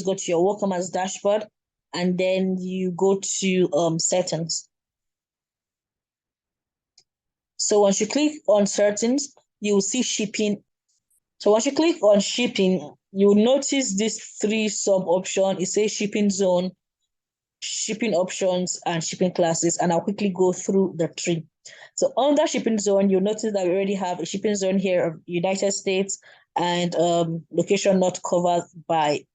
go to your Woocommerce dashboard, and then you go to settings. So once you click on settings, you will see shipping. So once you click on shipping, you'll notice these three sub options. It says shipping zone, shipping options, and shipping classes. And I'll quickly go through the three. So under shipping zone, you'll notice that we already have a shipping zone here of United States and location not covered by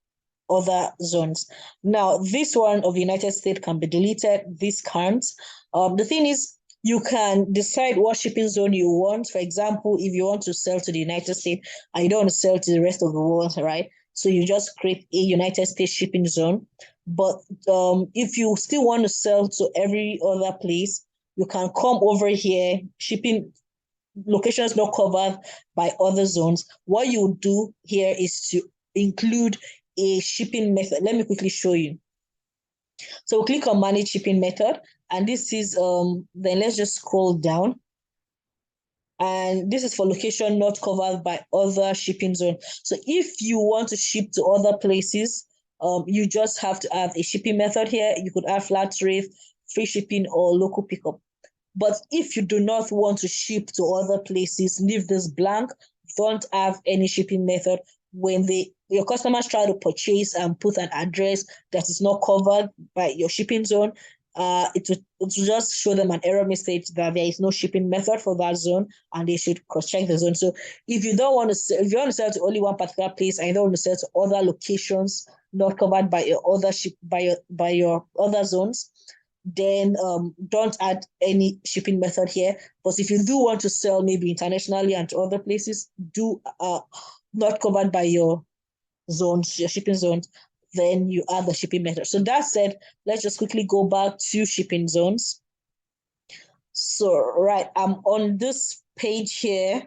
other zones. Now, this one of the United States can be deleted. This can't. The thing is, you can decide what shipping zone you want. For example, if you want to sell to the United States and you don't want to sell to the rest of the world, right? So you just create a United States shipping zone. But if you still want to sell to every other place, you can come over here, shipping locations not covered by other zones. What you do here is to include a shipping method. Let me quickly show you. So we'll click on manage shipping method, and this is then let's just scroll down. And this is for location not covered by other shipping zone. So if you want to ship to other places, you just have to add a shipping method here. You could add flat rate, free shipping, or local pickup. But if you do not want to ship to other places, leave this blank. Don't have any shipping method. When your customers try to purchase and put an address that is not covered by your shipping zone, it will just show them an error message that there is no shipping method for that zone, and they should cross-check the zone. So if you don't want to sell, if you want to sell to only one particular place and you don't want to sell to other locations not covered by your other by your other zones, then don't add any shipping method here. But if you do want to sell maybe internationally and to other places, do not covered by your zones, your shipping zones, then you add the shipping method. So that said, let's just quickly go back to shipping zones. So, right, I'm on this page here,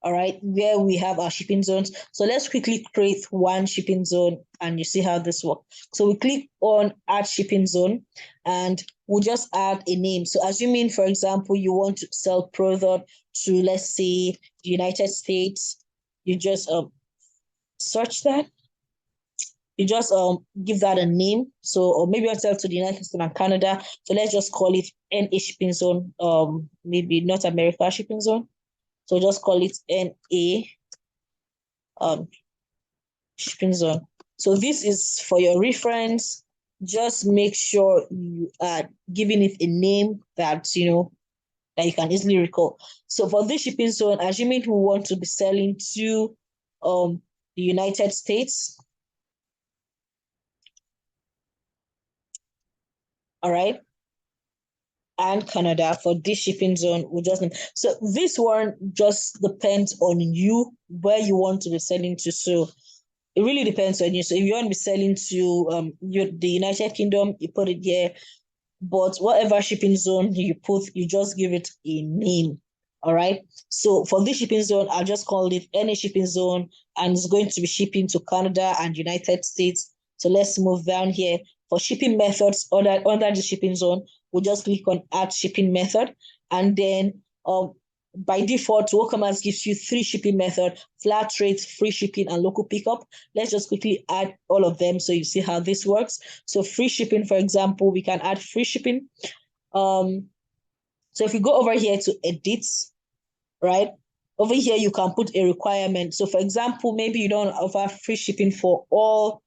all right, where we have our shipping zones. So let's quickly create one shipping zone and you see how this works. So we click on add shipping zone and we'll just add a name. So assuming, for example, you want to sell product to, let's say, the United States, you just search that. You just give that a name. So, or maybe you want to sell to the United States and Canada. So let's just call it NA shipping zone, maybe North America shipping zone. So just call it NA shipping zone. So this is for your reference. Just make sure you are giving it a name that that you can easily recall. So for this shipping zone, assuming we want to be selling to the United States. All right. And Canada for this shipping zone, we just need. So this one just depends on you where you want to be selling to. So it really depends on you. So if you want to be selling to the United Kingdom, you put it here. But whatever shipping zone you put, you just give it a name. All right. So for this shipping zone, I'll just call it any shipping zone, and it's going to be shipping to Canada and United States. So let's move down here. For shipping methods under the shipping zone, we'll just click on add shipping method. And then by default, Woocommerce gives you 3 shipping methods: flat rate, free shipping, and local pickup. Let's just quickly add all of them so you see how this works. So free shipping, for example, we can add free shipping. So if you go over here to edit, right? Over here, you can put a requirement. So for example, maybe you don't offer free shipping for all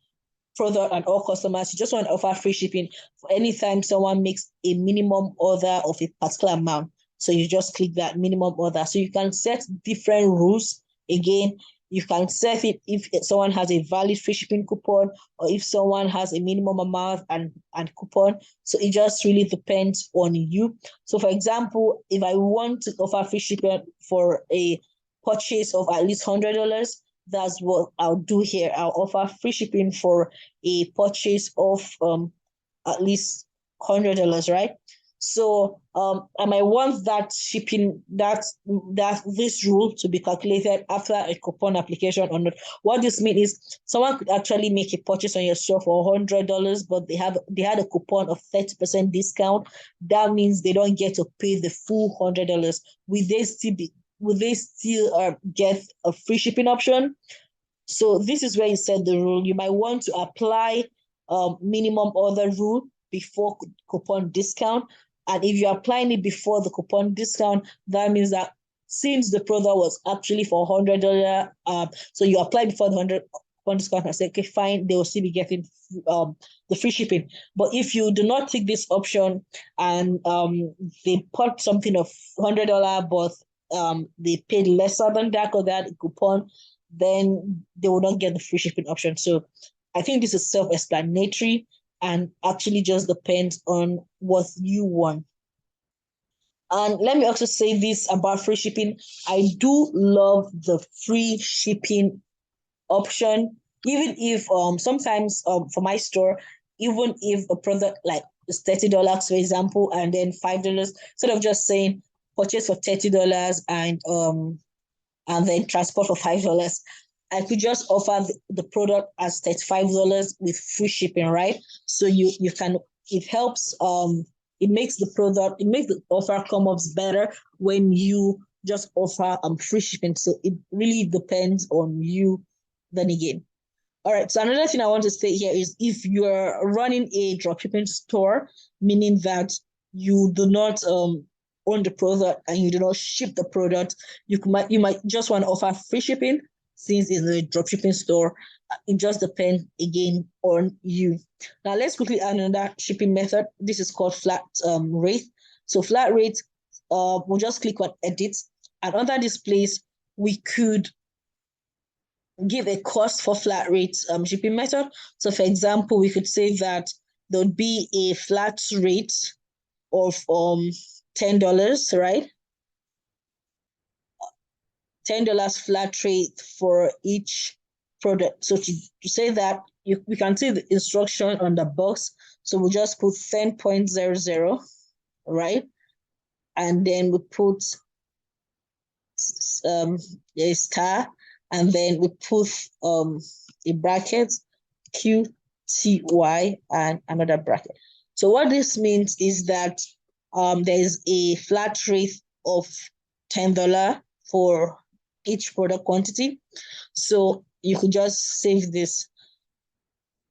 product and all customers. You just want to offer free shipping for any time someone makes a minimum order of a particular amount. So you just click that minimum order. So you can set different rules. Again, you can set it if someone has a valid free shipping coupon or if someone has a minimum amount and coupon. So it just really depends on you. So for example, if I want to offer free shipping for a purchase of at least $100, that's what I'll do here. I'll offer free shipping for a purchase of at least $100, right? So I might want that shipping, that this rule to be calculated after a coupon application or not. What this means is someone could actually make a purchase on your store for $100, but they had a coupon of 30% discount. That means they don't get to pay the full $100. Will they still get a free shipping option? So this is where you set the rule. You might want to apply minimum order rule before coupon discount. And if you're applying it before the coupon discount, that means that since the product was actually for $100, so you apply before the 100 coupon discount and say, okay, fine, they will still be getting the free shipping. But if you do not take this option and they put something of $100, but they paid lesser than that or that coupon, then they will not get the free shipping option. So I think this is self-explanatory and actually just depends on what you want. And let me also say this about free shipping. I do love the free shipping option, even if sometimes for my store, even if a product like is $30, for example, and then $5, instead of just saying purchase for $30 and then transport for $5, I could just offer the product as $35 with free shipping, right? So you can, it helps, it makes the offer come up better when you just offer free shipping. So it really depends on you then again. All right, so another thing I want to say here is if you're running a dropshipping store, meaning that you do not own the product and you do not ship the product, you might just want to offer free shipping since it's a dropshipping store. It just depends again on you. Now let's quickly add another shipping method. This is called flat rate. So flat rate, we'll just click on edit, and under this place we could give a cost for flat rate shipping method. So for example, we could say that there would be a flat rate of $10, right? $10 flat rate for each product. So to say that, we can see the instruction on the box. So we'll just put 10.00, right? And then we put a star, and then we put a bracket, QTY, and another bracket. So what this means is that there is a flat rate of $10 for each product quantity. So you could just save this.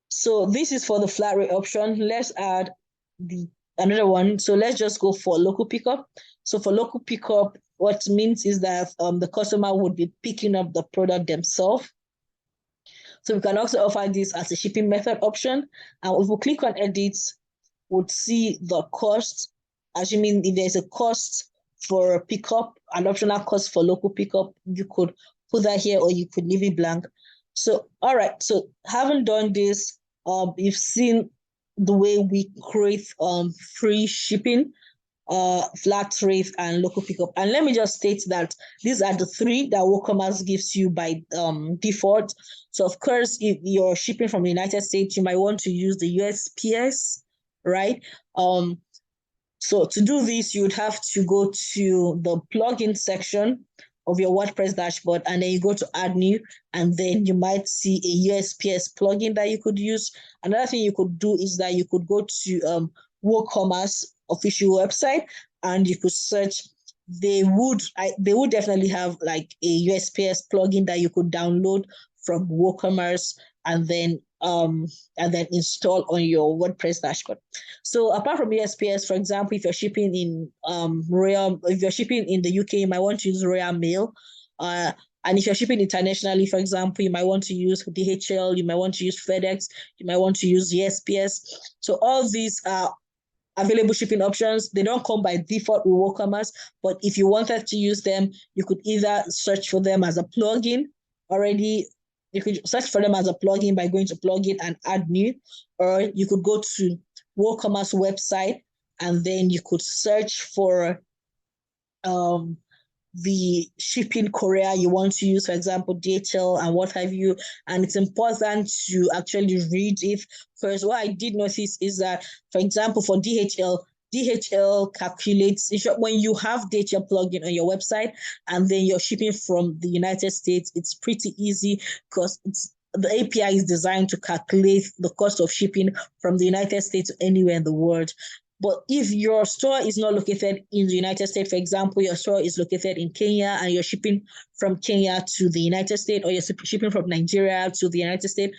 So this is for the flat rate option. Let's add another one. So let's just go for local pickup. So for local pickup, what it means is that the customer would be picking up the product themselves. So we can also offer this as a shipping method option. And if we click on edit, we'll see the cost. Assuming if there's a cost for pickup, an optional cost for local pickup, you could put that here or you could leave it blank. So, all right. So having done this, you've seen the way we create free shipping, flat rate, and local pickup. And let me just state that these are the three that Woocommerce gives you by default. So of course, if you're shipping from the United States, you might want to use the USPS, right? So to do this, you'd have to go to the plugin section of your WordPress dashboard, and then you go to add new, and then you might see a USPS plugin that you could use. Another thing you could do is that you could go to Woocommerce official website, and you could search. They would definitely have like a USPS plugin that you could download from Woocommerce and then install on your WordPress dashboard. So apart from USPS, for example, if you're shipping in if you're shipping in the UK, you might want to use Royal Mail. And if you're shipping internationally, for example, you might want to use DHL, you might want to use FedEx, you might want to use USPS. So all these are available shipping options. They don't come by default with WooCommerce, but if you wanted to use them, you could either search for them as a plugin already. You could search for them as a plugin by going to plugin and add new, or you could go to WooCommerce website and then you could search for the shipping courier you want to use, for example, DHL and what have you. And it's important to actually read it first. What I did notice is that, for example, for DHL calculates, when you have DHL plugin on your website and then you're shipping from the United States, it's pretty easy because the API is designed to calculate the cost of shipping from the United States to anywhere in the world. But if your store is not located in the United States, for example, your store is located in Kenya and you're shipping from Kenya to the United States, or you're shipping from Nigeria to the United States,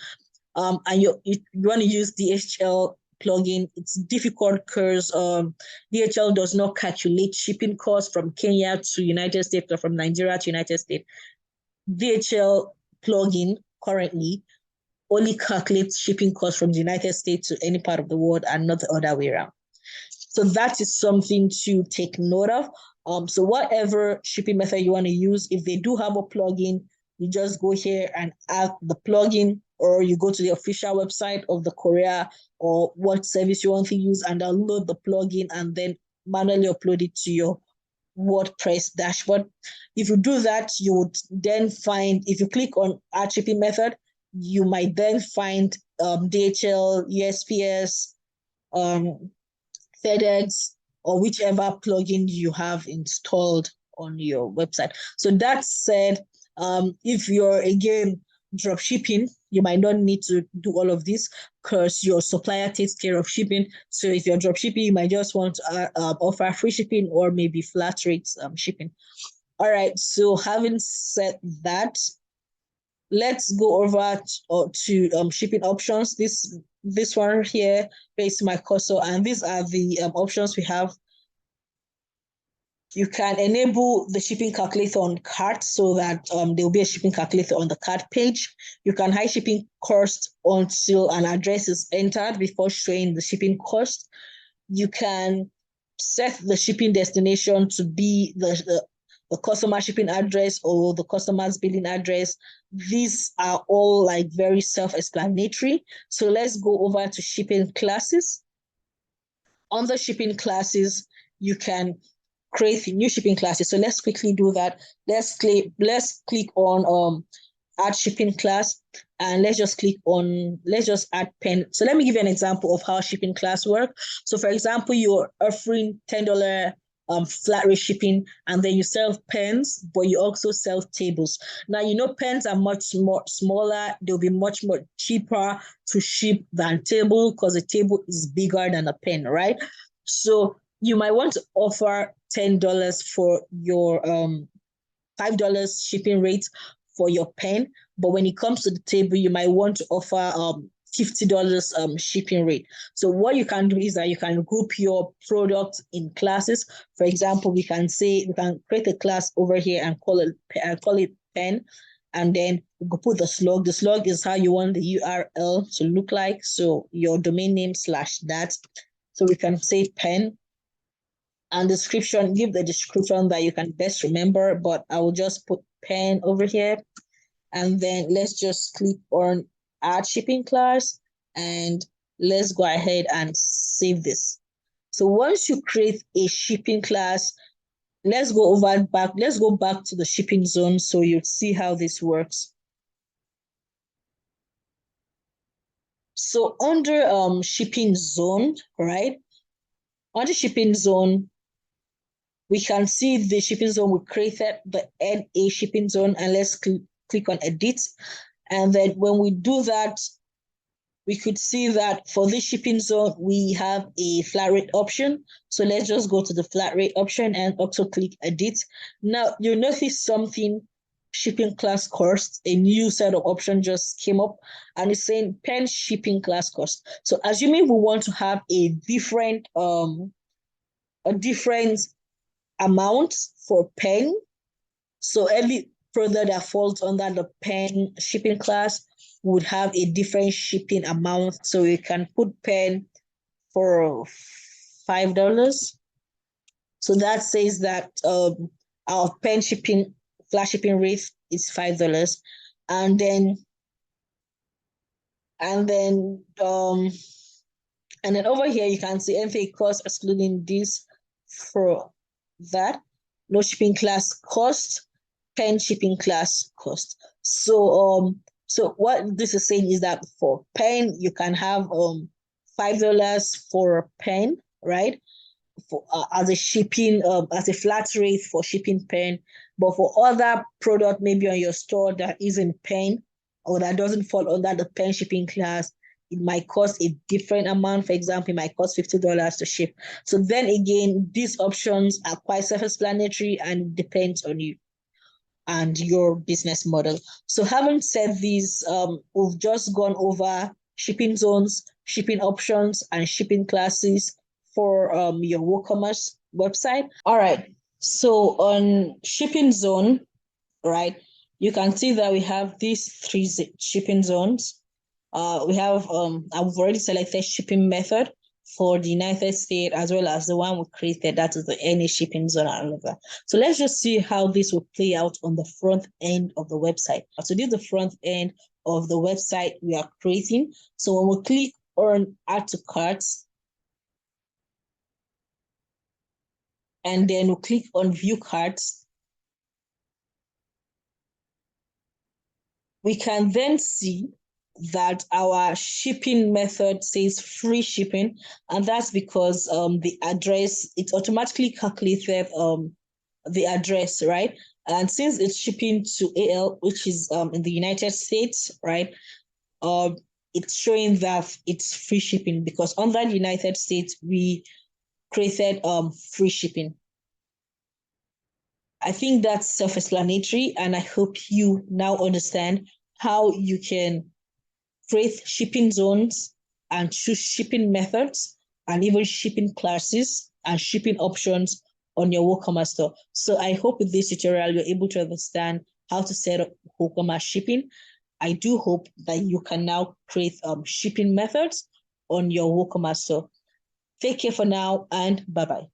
and you want to use DHL plugin, it's difficult because DHL does not calculate shipping costs from Kenya to United States or from Nigeria to United States. DHL plugin currently only calculates shipping costs from the United States to any part of the world and not the other way around. So that is something to take note of. So whatever shipping method you want to use, if they do have a plugin, you just go here and add the plugin, or you go to the official website of the Courier or what service you want to use and download the plugin and then manually upload it to your WordPress dashboard. If you do that, you would then find, if you click on add shipping method, you might then find DHL, USPS, FedEx, or whichever plugin you have installed on your website. So that said, if you're again drop shipping, you might not need to do all of this because your supplier takes care of shipping. So if you're drop shipping, you might just want to offer free shipping or maybe flat rates shipping. All right, so having said that, let's go over to shipping options. This one here, based my cursor, and these are the options we have. You can enable the shipping calculator on cart so that there will be a shipping calculator on the cart page. You can hide shipping cost until an address is entered before showing the shipping cost. You can set the shipping destination to be the customer shipping address or the customer's billing address. These are all like very self-explanatory. So let's go over to shipping classes. On the shipping classes, you can create new shipping classes. So let's quickly do that. Let's click on add shipping class, and let's just add pen. So let me give you an example of how shipping class work. So for example, you're offering $10 flat rate shipping, and then you sell pens, but you also sell tables. Now, you know, pens are much more smaller. They'll be much more cheaper to ship than table because a table is bigger than a pen, right? So you might want to offer $10 for your $5 shipping rate for your pen, but when it comes to the table, you might want to offer $50 shipping rate. So what you can do is that you can group your product in classes. For example, we can create a class over here and call it pen, and then we can put the slug. The slug is how you want the URL to look like. So your domain name /that. So we can say pen. And description, give the description that you can best remember, but I will just put pen over here. And then let's just click on add shipping class, and let's go ahead and save this. So once you create a shipping class, let's go back to the shipping zone so you see how this works. So under shipping zone, right? Under shipping zone, we can see the shipping zone. We created the NA shipping zone, and let's click on edit. And then when we do that, we could see that for this shipping zone, we have a flat rate option. So let's just go to the flat rate option and also click edit. Now you'll notice something, shipping class cost, a new set of options just came up, and it's saying pen shipping class cost. So assuming we want to have a different amount for pen, so every product that falls under the pen shipping class would have a different shipping amount. So you can put pen for $5. So that says that our pen shipping flash shipping rate is $5. And then over here you can see anything cost excluding this for that. No shipping class cost, pen shipping class cost. So what this is saying is that for pen, you can have $5 for a pen, right? For as a shipping as a flat rate for shipping pen, but for other product maybe on your store that isn't pen or that doesn't fall under the pen shipping class, it might cost a different amount. For example, it might cost $50 to ship. So then again, these options are quite self-explanatory and depends on you and your business model. So having said these, we've just gone over shipping zones, shipping options, and shipping classes for your WooCommerce website. All right. So on shipping zone, right, you can see that we have these three shipping zones. We have I've already selected shipping method for the United States as well as the one we created, that is the any shipping zone and all of that. So let's just see how this will play out on the front end of the website. So this is the front end of the website we are creating. So when we click on add to carts and then we click on view carts, we can then see that our shipping method says free shipping, and that's because the address, it automatically calculated the address, right? And since it's shipping to AL, which is in the United States, right? It's showing that it's free shipping because under the United States we created free shipping. I think that's self-explanatory, and I hope you now understand how you can create shipping zones and choose shipping methods and even shipping classes and shipping options on your WooCommerce store. So I hope with this tutorial, you're able to understand how to set up WooCommerce shipping. I do hope that you can now create shipping methods on your WooCommerce store. Take care for now and bye-bye.